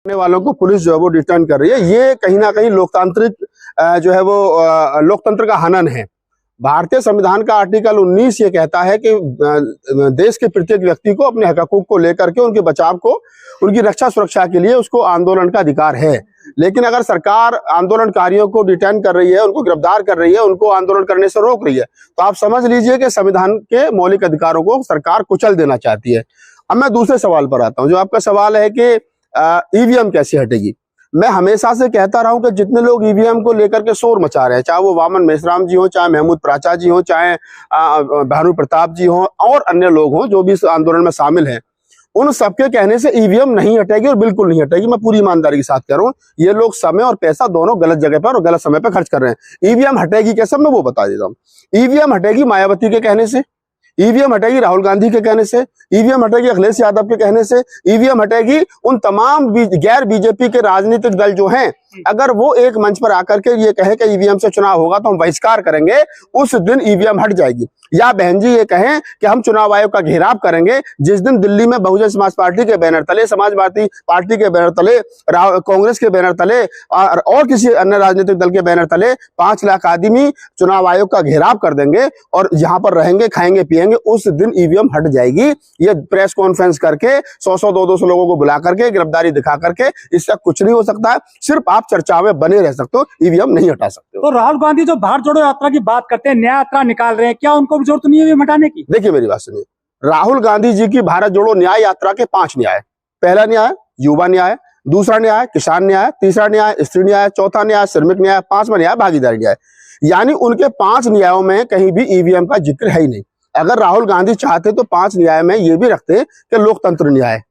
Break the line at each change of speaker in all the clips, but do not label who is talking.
वालों को पुलिस जो है वो डिटेन कर रही है। ये कहीं ना कहीं लोकतांत्रिक जो है वो लोकतंत्र का हनन है। भारतीय संविधान का आर्टिकल 19 ये कहता है कि देश के प्रत्येक व्यक्ति को अपने हकूक को लेकर के उनके बचाव को, उनकी रक्षा सुरक्षा के लिए उसको आंदोलन का अधिकार है। लेकिन अगर सरकार आंदोलनकारियों को डिटेन कर रही है, उनको गिरफ्तार कर रही है, उनको आंदोलन करने से रोक रही है, तो आप समझ लीजिए कि संविधान के मौलिक अधिकारों को सरकार कुचल देना चाहती है। अब मैं दूसरे सवाल पर आता हूं। जो आपका सवाल है कि ईवीएम कैसे हटेगी। मैं हमेशा से कहता रहा हूं कि जितने लोग ईवीएम को लेकर के शोर मचा रहे हैं, चाहे वो वामन मेश्राम जी हो, चाहे महमूद प्राचा जी हो, चाहे भानु प्रताप जी हो और अन्य लोग हों जो भी इस आंदोलन में शामिल हैं, उन सबके कहने से ईवीएम नहीं हटेगी और बिल्कुल नहीं हटेगी। मैं पूरी ईमानदारी के साथ कह रहा हूँ, ये लोग समय और पैसा दोनों गलत जगह पर और गलत समय पर खर्च कर रहे हैं। ईवीएम हटेगी कैसे, मैं वो बता देता हूँ। ईवीएम हटेगी मायावती के कहने से, ईवीएम हटेगी राहुल गांधी के कहने से, ईवीएम हटेगी अखिलेश यादव के कहने से, ईवीएम हटेगी उन तमाम गैर बीजेपी के राजनीतिक दल जो हैं, अगर वो एक मंच पर आकर के ये कहे कि ईवीएम से चुनाव होगा तो हम बहिष्कार करेंगे, उस दिन ईवीएम हट जाएगी। या बहन जी ये कहें कि हम चुनाव आयोग का घेराव करेंगे, जिस दिन दिल्ली में बहुजन समाज पार्टी के बैनर तले, समाजवादी पार्टी के बैनर तले, कांग्रेस के बैनर तले और किसी अन्य राजनीतिक दल के बैनर तले 5 लाख आदमी चुनाव आयोग का घेराव कर देंगे और यहाँ पर रहेंगे, खाएंगे पिएंगे, उस दिन ईवीएम हट जाएगी। ये प्रेस कॉन्फ्रेंस करके 100-100, 200 लोगों को बुला करके गिरफ्तारी दिखा करके इससे कुछ नहीं हो सकता है। सिर्फ आप चर्चा में बने रह सकते हो, ईवीएम नहीं हटा सकते हो।
तो राहुल गांधी जो भारत जोड़ो यात्रा की बात करते हैं, न्याय यात्रा निकाल रहे हैं, क्या उनको भी जरूरत नहीं है ईवीएम हटाने की?
देखिए मेरी बात सुनिए, राहुल गांधी जी की भारत जोड़ो न्याय यात्रा के 5 न्याय। पहला न्याय युवा न्याय, दूसरा न्याय किसान न्याय, तीसरा न्याय स्त्री न्याय, चौथा न्याय श्रमिक न्याय, 5वां न्याय भागीदारी न्याय। यानी उनके 5 न्यायों में कहीं भी ईवीएम का जिक्र है ही नहीं। अगर राहुल गांधी चाहते तो 5 न्याय में ये भी रखते कि लोकतंत्र न्याय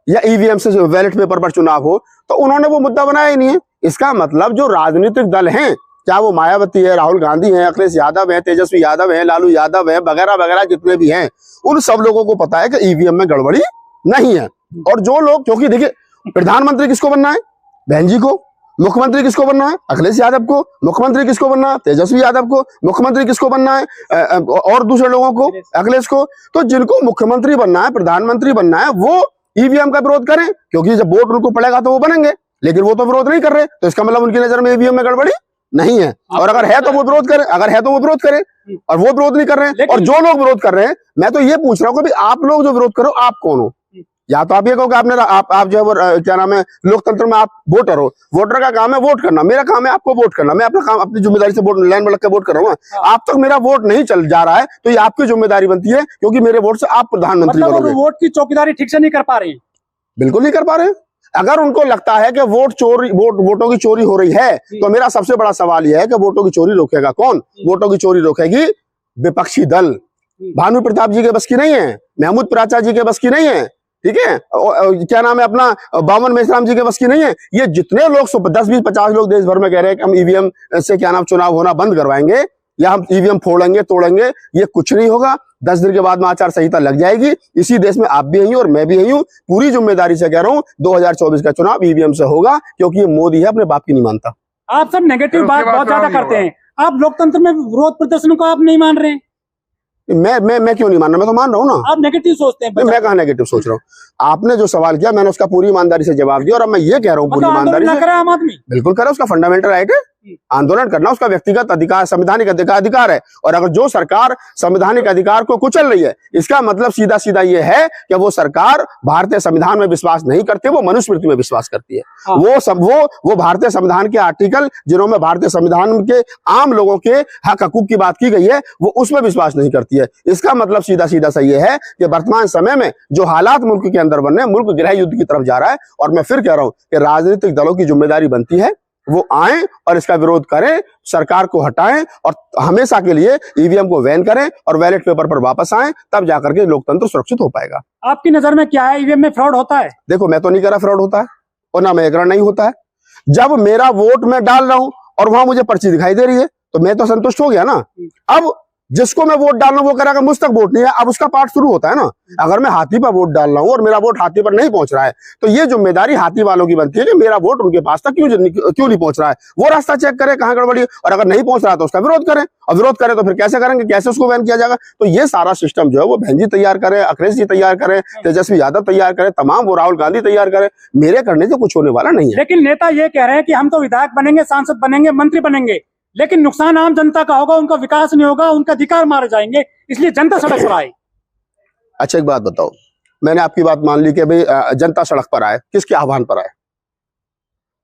या ईवीएम से बैलेट पेपर पर चुनाव हो, तो उन्होंने वो मुद्दा बनाया ही नहीं है। इसका मतलब जो राजनीतिक दल हैं, चाहे वो मायावती है, राहुल गांधी है, अखिलेश यादव है, तेजस्वी यादव है, लालू यादव है, वगैरह वगैरह जितने भी हैं, उन सब लोगों को पता है कि ईवीएम में गड़बड़ी नहीं है। और जो लोग, क्योंकि देखिए प्रधानमंत्री किसको बनना है, बहन जी को, मुख्यमंत्री किसको बनना है, अखिलेश यादव को, मुख्यमंत्री किसको बनना है, तेजस्वी यादव को, मुख्यमंत्री किसको बनना है और दूसरे लोगों को, अखिलेश को। तो जिनको मुख्यमंत्री बनना है, प्रधानमंत्री बनना है, वो ईवीएम का विरोध करें, क्योंकि जब वोट उनको पड़ेगा तो वो बनेंगे। लेकिन वो तो विरोध नहीं कर रहे, तो इसका मतलब उनकी नजर में ईवीएम में गड़बड़ी नहीं है। और अगर है तो वो विरोध करें, अगर है तो वो विरोध करें, और वो विरोध नहीं कर रहे हैं। और जो लोग विरोध कर रहे हैं, मैं तो ये पूछ रहा हूँ कि आप लोग जो विरोध करो, आप कौन हो? या तो आप ये कहो कि आपने आप जो है क्या नाम है, लोकतंत्र में आप वोटर हो, वोटर का काम है वोट करना, मेरा काम है आपको वोट करना, मैं अपना काम अपनी जिम्मेदारी से वोट लाइन में लग के वोट कर रहा हूँ। आप तक मेरा वोट नहीं चल जा रहा है तो ये आपकी जिम्मेदारी बनती है, क्योंकि मेरे वोट से आप प्रधानमंत्री बनोगे।
वोट की चौकीदारी ठीक से नहीं कर पा रही?
बिल्कुल नहीं कर पा रहे। अगर उनको लगता है कि वोटों की चोरी हो रही है, तो मेरा सबसे बड़ा सवाल यह है कि वोटों की चोरी रोकेगा कौन? वोटों की चोरी रोकेगी विपक्षी दल। भानु प्रताप जी के बस की नहीं है, महमूद प्राचा जी के बस की नहीं है, ठीक है, क्या नाम है अपना वामन मेश्राम जी के बस की नहीं है। ये जितने लोग 10, 20, 50 लोग देश भर में कह रहे हैं कि हम ईवीएम से क्या नाम चुनाव होना बंद करवाएंगे या हम ईवीएम फोड़ेंगे तोड़ेंगे, ये कुछ नहीं होगा। 10 दिन के बाद में आचार संहिता लग जाएगी। इसी देश में आप भी यही और मैं भी यही हूँ। पूरी जिम्मेदारी से कह रहा हूँ, 2024 का चुनाव ईवीएम से होगा, क्योंकि ये मोदी है, अपने बाप की नहीं मानता।
आप सब नेगेटिव बात बहुत ज्यादा करते हैं। आप लोकतंत्र में विरोध प्रदर्शन को आप नहीं मान रहे हैं?
मैं क्यों नहीं मान रहा? मैं तो मान रहा हूँ ना।
आप नेगेटिव सोचते हैं।
मैं कहाँ नेगेटिव सोच रहा हूँ? आपने जो सवाल किया मैंने उसका पूरी ईमानदारी से जवाब दिया, और अब मैं ये कह रहा हूँ पूरी ईमानदारी से,
आम आदमी
बिल्कुल करे, उसका फंडामेंटल राइट है आंदोलन करना, उसका व्यक्तिगत अधिकार, संवैधानिक अधिकार है। और अगर जो सरकार संवैधानिक अधिकार को कुचल रही है, इसका मतलब सीधा सीधा ये है कि वो सरकार भारतीय संविधान में विश्वास नहीं करती, वो मनुस्मृति में विश्वास करती है। वो भारतीय संविधान के आर्टिकल जिन्होंने भारतीय संविधान के आम लोगों के हक हकूक की बात की गई है, वो उसमें विश्वास नहीं करती है। इसका मतलब सीधा सीधा सा ये है कि वर्तमान समय में जो हालात मुल्क के अंदर बन रहे हैं, मुल्क गृह युद्ध की तरफ जा रहा है। और मैं फिर कह रहा हूं कि राजनीतिक दलों की जिम्मेदारी बनती है वो आए और इसका विरोध करें, सरकार को हटाएं और हमेशा के लिए ईवीएम को बैन करें और बैलेट पेपर पर वापस आएं, तब जाकर के लोकतंत्र सुरक्षित हो पाएगा।
आपकी नजर में क्या है, ईवीएम में फ्रॉड होता है?
देखो, मैं तो नहीं कह रहा फ्रॉड होता है, और ना मैं कह रहा नहीं होता है। जब मेरा वोट मैं डाल रहा हूं और वहां मुझे पर्ची दिखाई दे रही है, तो मैं तो संतुष्ट हो गया ना। अब जिसको मैं वोट डालना वो करेगा, मुझ तक वोट नहीं है। अब उसका पार्ट शुरू होता है ना, अगर मैं हाथी पर वोट डाल रहा हूँ और मेरा वोट हाथी पर नहीं पहुंच रहा है, तो ये जिम्मेदारी हाथी वालों की बनती है कि मेरा वोट उनके पास तक क्यों नहीं पहुंच रहा है। वो रास्ता चेक करे कहाँ गड़बड़ी, और अगर नहीं पहुंच रहा तो उसका विरोध करें, और विरोध करें तो फिर कैसे करेंगे, कैसे उसको बैन किया जाएगा। तो ये सारा सिस्टम जो है वो बहन जी तैयार करे, अखिलेश जी तैयार करे, तेजस्वी यादव तैयार करे, तमाम वो राहुल गांधी तैयार करे। मेरे करने से कुछ होने वाला नहीं है।
लेकिन नेता ये कह रहे हैं कि हम तो विधायक बनेंगे, सांसद बनेंगे, मंत्री बनेंगे, लेकिन नुकसान आम जनता का होगा, उनका विकास नहीं होगा, उनका अधिकार मारे जाएंगे, इसलिए जनता सड़क पर आए।
अच्छा एक बात बताओ, मैंने आपकी बात मान ली कि भाई जनता सड़क पर आए, किसके आह्वान पर आए,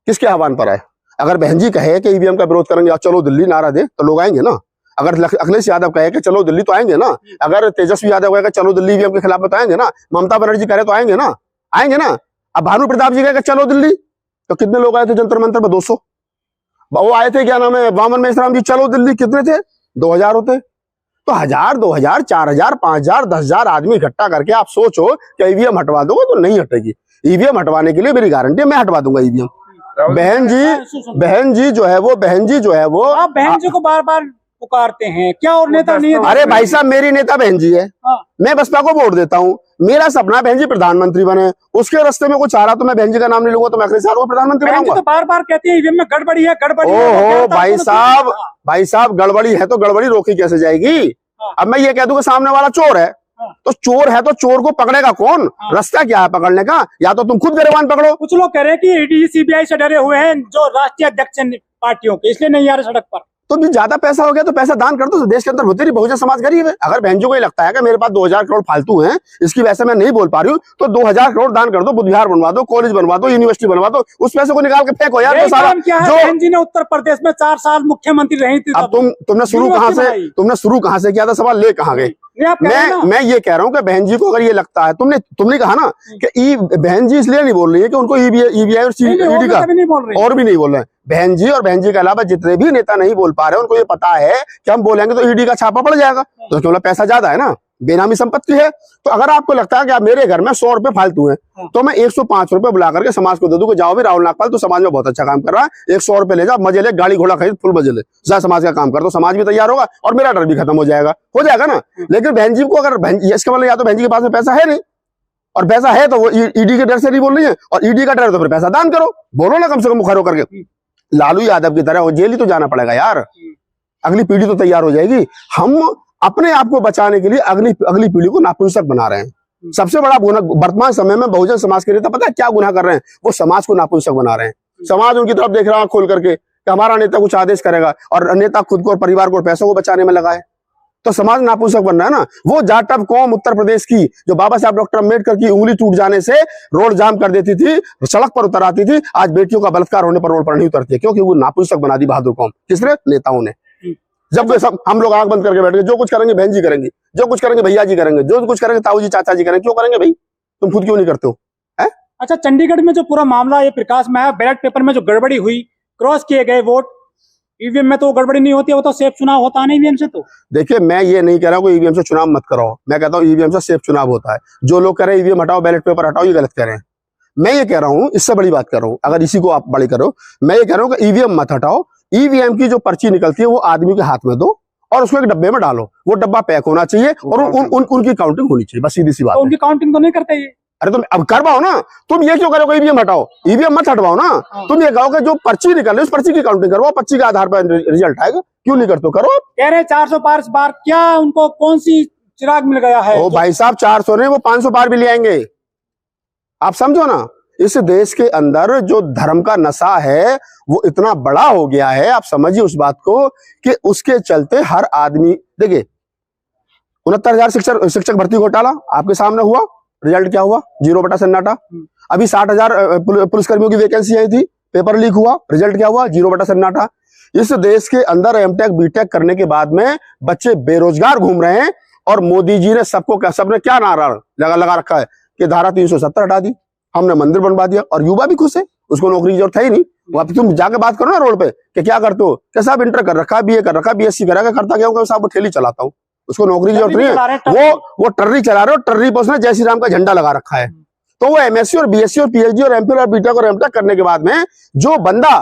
किसके आह्वान पर आए। अगर बहन जी कहे कि ईवीएम का विरोध करेंगे, चलो दिल्ली नारा दे, तो लोग आएंगे ना। अगर अखिलेश यादव कहे कि चलो दिल्ली, तो आएंगे ना। अगर तेजस्वी यादव कहे चलो दिल्ली ईवीएम के खिलाफ, तो आएंगे ना। ममता बनर्जी कहे तो आएंगे ना, आएंगे ना। अब भानु प्रताप जी कहे चलो दिल्ली, तो कितने लोग आए थे जंतर मंतर पर? 200। वो आए थे, क्या नाम है, वामन मेश्राम जी, चलो दिल्ली, कितने थे? 2000 होते। तो 1000, 2000, 4000, 5000, 10,000 आदमी इकट्ठा करके आप सोचो कि ईवीएम हटवा दोगे तो नहीं हटेगी। ईवीएम हटवाने के लिए मेरी गारंटी है, मैं हटवा दूंगा ईवीएम। बहन जी जो है वो
आप बहन जी को बार बार पुकारते हैं क्या, और नेता नहीं है?
अरे भाई साहब, मेरी नेता बहन जी है, मैं बसपा को वोट देता हूँ। मेरा सपना बहन जी प्रधानमंत्री बने, उसके रास्ते में कुछ आ रहा तो मैं बहन जी का नाम नहीं लूंगा, तो मैं अखिलेश यादव को प्रधानमंत्री बनाऊंगा।
तो बार बार कहते हैं ईवीएम में गड़बड़ी है, गड़बड़ी है।
ओहो भाई साहब, गड़बड़ी है तो गड़बड़ी रोकी कैसे जाएगी। अब मैं ये कह दूं कि सामने वाला चोर है, तो चोर है तो चोर को पकड़ेगा कौन? रास्ता क्या है पकड़ने का? या तो तुम खुद गिरफ्तार पकड़ो।
कुछ लोग कह रहे हैं कि ईडी सीबीआई से डरे हुए हैं जो राष्ट्रीय अध्यक्ष पार्टियों के, इसलिए नहीं आ रहे सड़क पर।
तो भी ज्यादा पैसा हो गया तो पैसा दान कर दो। देश के अंदर होती रही, बहुजन समाज गरीब है। अगर बहन जी को ये लगता है कि मेरे पास 2000 करोड़ फालतू हैं, इसकी वजह से मैं नहीं बोल पा रही हूँ, तो 2000 करोड़ दान कर दो, बुद्ध विहार बनवा दो, कॉलेज बनवा दो, यूनिवर्सिटी बनवा दो, उस पैसे को निकाल के फेंको यार।
जो बहन जी ने उत्तर प्रदेश में 4 साल मुख्यमंत्री रही थी,
अब तुमने शुरू कहां से किया था, सवाल ले कहां गए? मैं ये कह रहा हूँ कि बहन जी को अगर ये लगता है, तुमने कहा ना कि बहन जी इसलिए नहीं बोल रही है कि उनको ईवीआई और ईडी का, और भी नहीं बोल रहे हैं। बहन जी और बहन जी के अलावा जितने भी नेता नहीं बोल पा रहे हैं, उनको ये पता है कि हम बोलेंगे तो ईडी का छापा पड़ जाएगा, तो क्यों? पैसा ज्यादा है ना, बेनामी संपत्ति है। तो अगर आपको लगता है कि आप मेरे घर में 100 रुपए फालतू है, तो मैं 105 रुपए बुला करके समाज को दे दूं कि जाओ भी राहुल नागपाल, तो समाज में बहुत अच्छा काम कर रहा है, 100 रुपए ले जा, मजे ले, गाड़ी घोड़ा खरीद, फुल मजे ले, जा समाज का काम कर, तो समाज भी तैयार होगा और मेरा डर भी खत्म हो जाएगा ना। लेकिन बहन जी को अगर इसका मतलब या तो बहन जी के पास में पैसा है नहीं, और पैसा है तो वो ईडी के डर से नहीं बोल रही है, और ईडी का डर है तो फिर पैसा दान करो, बोलो ना कम से कम मुखर होकर के। लालू यादव की तरह वो जेल ही तो जाना पड़ेगा यार, अगली पीढ़ी तो तैयार हो जाएगी। हम अपने आप को बचाने के लिए अगली पीढ़ी को नापुंसक बना रहे हैं। सबसे बड़ा गुनाह वर्तमान समय में बहुजन समाज के नेता पता है क्या गुनाह कर रहे हैं? वो समाज को नापुंसक बना रहे हैं। समाज उनकी तरफ देख रहा है खोल करके कि हमारा नेता कुछ आदेश करेगा, और नेता खुद को और परिवार को और पैसों को बचाने में लगा है, तो समाज नापुंसक बन रहा है ना। वो जाटव कौम उत्तर प्रदेश की, जो बाबा साहब डॉक्टर अम्बेडकर की उंगली टूट जाने से रोड जाम कर देती थी, सड़क पर उतर आती थी, आज बेटियों का बलात्कार होने पर रोड पर नहीं उतरती है, क्योंकि वो नापुंसक बना दी बहादुर कौम। किसने? नेताओं ने। जब सब हम लोग आंख बंद करके बैठ गए, जो कुछ करेंगे बहन जी करेंगे, जो कुछ करेंगे भैया जी करेंगे, जो कुछ करेंगे ताऊ जी चाचा जी करेंगे। क्यों करेंगे भाई? तुम खुद क्यों नहीं करते हो?
अच्छा, चंडीगढ़ में जो पूरा मामला ये प्रकाश में आया, बैलेट पेपर में जो गड़बड़ी हुई, क्रॉस किए गए वोट, ईवीएम में तो गड़बड़ी नहीं होती है, वो तो सेफ चुनाव होता नहीं ईवीएम से। तो देखिए,
मैं ये नहीं कह रहा हूँ कि ईवीएम से चुनाव मत कराओ, मैं कहता हूँ ईवीएम से सेफ चुनाव होता है। जो लोग कह रहे हैं ईवीएम हटाओ, बैलेट पेपर हटाओ, ये गलत कह रहे हैं। मैं ये कह रहा हूँ, इससे बड़ी बात कर रहा हूँ, अगर इसी को आप बड़ी करो, मैं ये कह रहा हूँ कि ईवीएम मत हटाओ, ईवीएम की जो पर्ची निकलती है वो आदमी के हाथ में दो और उसको एक डब्बे में डालो, वो डब्बा पैक होना चाहिए और उनकी काउंटिंग होनी चाहिए, बस सीधी सी बात।
उनकी काउंटिंग तो नहीं करते ये।
अरे तुम अब करवाओ ना, तुम ये क्यों करोगे ईवीएम हटाओ? ईवीएम मत हटवाओ ना, तुम ये कहो कि जो पर्ची निकल रही है उस पर्ची की काउंटिंग करवाओ, पर्ची के आधार पर रिजल्ट आएगा। क्यों नहीं करते? करो।
कह रहे 400 पार बार, क्या उनको कौन सी चिराग मिल गया है?
ओ भाई साहब, 400 नहीं, वो 500 पार भी ले आएंगे। आप समझो ना, इस देश के अंदर जो धर्म का नशा है वो इतना बड़ा हो गया है, आप समझिए उस बात को, कि उसके चलते हर आदमी, देखिए 69,000 शिक्षक भर्ती घोटाला आपके सामने हुआ, रिजल्ट क्या हुआ? 0 बटा सन्नाटा। अभी 60,000 पुलिसकर्मियों की वैकेंसी आई थी, पेपर लीक हुआ, रिजल्ट क्या हुआ? 0 बटा सन्नाटा। इस देश के अंदर एमटेक बीटेक करने के बाद में बच्चे बेरोजगार घूम रहे हैं, और मोदी जी ने सबने क्या नारा लगा रखा है कि धारा 370 हटा दी, हमने मंदिर बनवा दिया, और युवा भी खुश है, उसको नौकरी की जरूरत है ही नहीं। वहां तुम जाके बात करो ना रोड पे कि क्या करते हो, कि साहब इंटर कर रखा, बीए कर रखा, बीएससी कर रखा, करता क्या हूँ साहब, वो ठेली चलाता हूँ, उसको नौकरी की जरूरत नहीं है, वो टर्री चला रहे हो, टर्री पर उसने जय श्री राम का झंडा लगा रखा है। तो वो एमएससी और बीएससी और पीएचडी और एमफिल और बीटेक और एमटेक करने के बाद में जो बंदा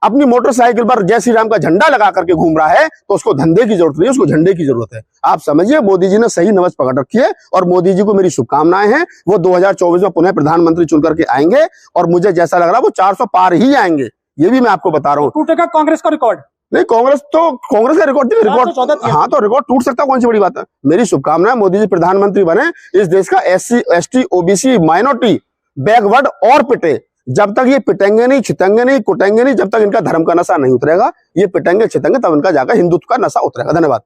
अपनी मोटरसाइकिल पर जय श्री राम का झंडा लगा करके घूम रहा है तो उसको धंधे की जरूरत नहीं, उसको झंडे की जरूरत है। आप समझिए मोदी जी ने सही नवज पकड़ रखी है और मोदी जी को मेरी शुभकामनाएं हैं। वो 2024 में पुनः प्रधानमंत्री चुन करके आएंगे और मुझे जैसा लग रहा है वो 400 पार ही आएंगे, ये भी मैं आपको बता रहा हूँ।
टूटेगा कांग्रेस का रिकॉर्ड?
नहीं, कांग्रेस का रिकॉर्ड, हाँ तो रिकॉर्ड टूट सकता, कौन सी बड़ी बात है। मेरी शुभकामनाएं, मोदी जी प्रधानमंत्री बने, इस देश का SC ST OBC minority backward और पिटे। जब तक ये पिटेंगे नहीं, छितेंगे नहीं, कुटेंगे नहीं, जब तक इनका धर्म का नशा नहीं उतरेगा, ये पिटेंगे छितेंगे तब इनका जाकर हिंदुत्व का नशा उतरेगा। धन्यवाद।